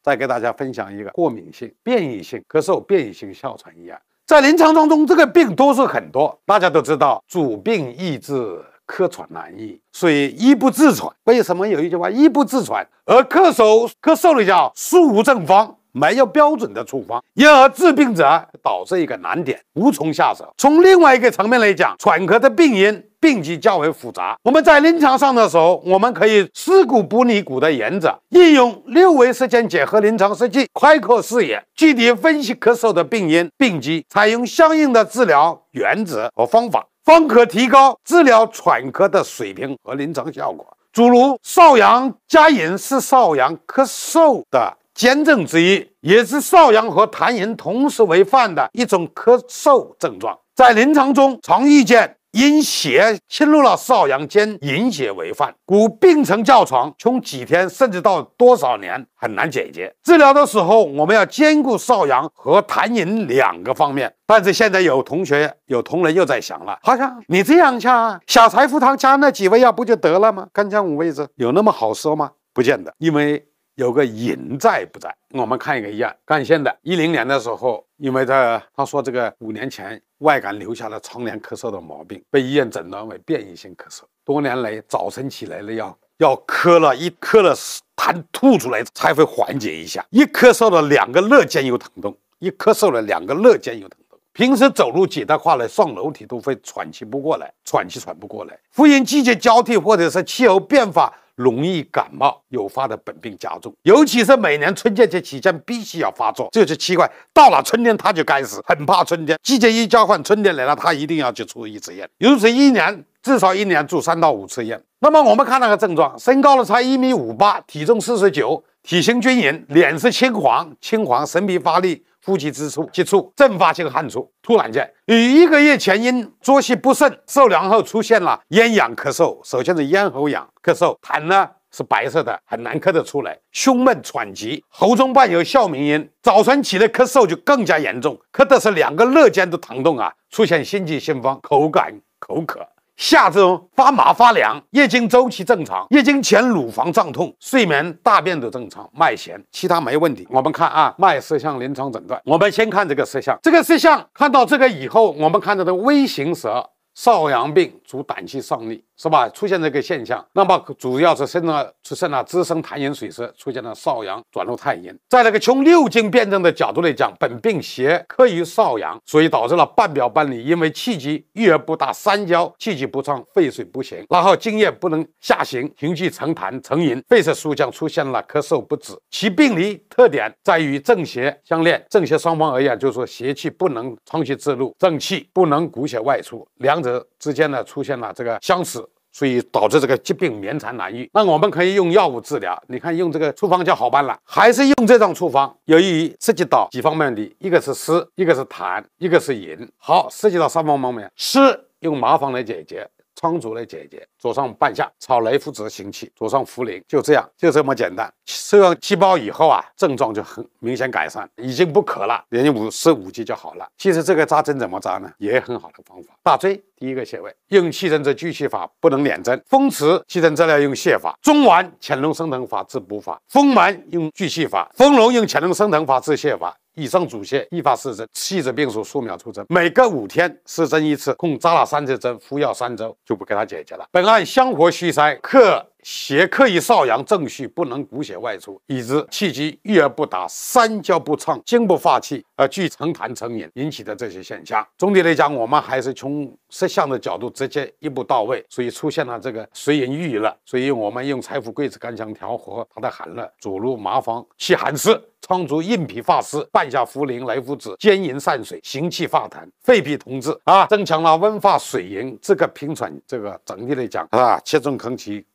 再给大家分享一个过敏性、变异性咳嗽、变异性哮喘一样。在临床当中，这个病多是很多，大家都知道，主病易治，咳喘难医，所以医不治喘。为什么有一句话医不治喘？而咳嗽的叫术无正方，没有标准的处方，因而治病者导致一个难点，无从下手。从另外一个层面来讲，喘咳的病因病机较为复杂。我们在临床上的时候，我们可以尸骨补拟骨的原则，应用6维实践结合临床实际，开阔视野，具体分析咳嗽的病因病机，采用相应的治疗原则和方法，方可提高治疗喘咳的水平和临床效果。诸如少阳加饮是少阳咳嗽的兼症之一，也是少阳和痰饮同时为犯的一种咳嗽症状。在临床中常遇见因血侵入了少阳间饮血为犯，故病程较长，从几天甚至到多少年很难解决。治疗的时候，我们要兼顾少阳和痰饮2个方面。但是现在有同仁又在想了，好像你这样下小柴胡汤加那几味药不就得了吗？干姜5味子有那么好说吗？不见得，因为有个隐在不在。我们看一个一样，干县的10年的时候，因为他说这个5年前外感留下了常年咳嗽的毛病，被医院诊断为变异性咳嗽。多年来早晨起来了要咳了，一咳了痰吐出来才会缓解一下，一咳嗽了2个肋间有疼痛，一咳嗽了2个肋间有疼痛。平时走路挤的话呢，上楼梯都会喘气不过来，喘不过来。复因季节交替或者是气候变化，容易感冒诱发的本病加重，尤其是每年春节这期间必须要发作，这就奇怪。到了春天他就开始很怕春天，季节一交换，春天来了，他一定要去出一次院，如此至少一年住3到5次院。那么我们看那个症状，身高了才1.58米，体重49，体型均匀，脸是青黄，神疲乏力，呼吸急促，阵发性汗出。突然间，与1个月前因作息不慎受凉后出现了咽痒咳嗽，首先是咽喉痒咳嗽，痰呢是白色的，很难咳得出来，胸闷喘急，喉中伴有哮鸣音。早晨起来咳嗽就更加严重，咳的是2个肋间的疼痛啊，出现心悸心慌，口感口渴。下肢发麻发凉，月经周期正常，月经前乳房胀痛，睡眠大便都正常，脉弦其他没问题。我们看啊，脉4项临床诊断，我们先看这个4项。这个4项看到这个以后，我们看到的微型舌少阳病主胆气上逆，是吧？出现这个现象，那么主要是出现了滋生痰饮水湿，出现了少阳转入太阴。在那个从6经辩证的角度来讲，本病邪克于少阳，所以导致了半表半里，因为气机郁而不达，三焦气机不畅，肺水不行，然后津液不能下行，行气成痰成饮，肺色肃降，出现了咳嗽不止。其病理特点在于正邪相恋，正邪双方而言，就是说邪气不能长期自入，正气不能骨血外出，两者之间呢出现了这个相似，所以导致这个疾病绵长难愈。那我们可以用药物治疗，你看用这个处方就好办了，还是用这种处方，由于涉及到几方面的，一个是湿，一个是痰，一个是饮。好，涉及到3方面，湿用麻黄来解决，苍术来解决，左上半夏，炒雷附子行气，左上茯苓，就这样，就这么简单。吃完7包以后啊，症状就很明显改善，已经不渴了，连5剂就好了。其实这个扎针怎么扎呢？也很好的方法。大椎第一个穴位，用气针之聚气法，不能敛针。风池气针治疗用泻法，中脘潜龙升腾法治补法，风门用聚气法，丰隆用潜龙升腾法治泻法。以上主泻，依法施针，细致病数数秒出针，每隔5天施针1次，共扎了3次针，服药3周，就不给他解决了。本案香火虚塞，邪克于少阳，正虚不能骨血外出，以致气机郁而不达，三焦不畅，经不发气，而具成痰成饮引起的这些现象。总体来讲，我们还是从摄象的角度直接一步到位，所以出现了这个水饮郁了。所以我们用柴胡、桂枝、干姜调和它的寒热，主入麻黄祛寒湿，苍术硬脾发湿，半夏茯苓来附子，兼营散水，行气化痰，肺脾同治啊，增强了温发水营，这个平喘，这个整体来讲啊，切中吭气。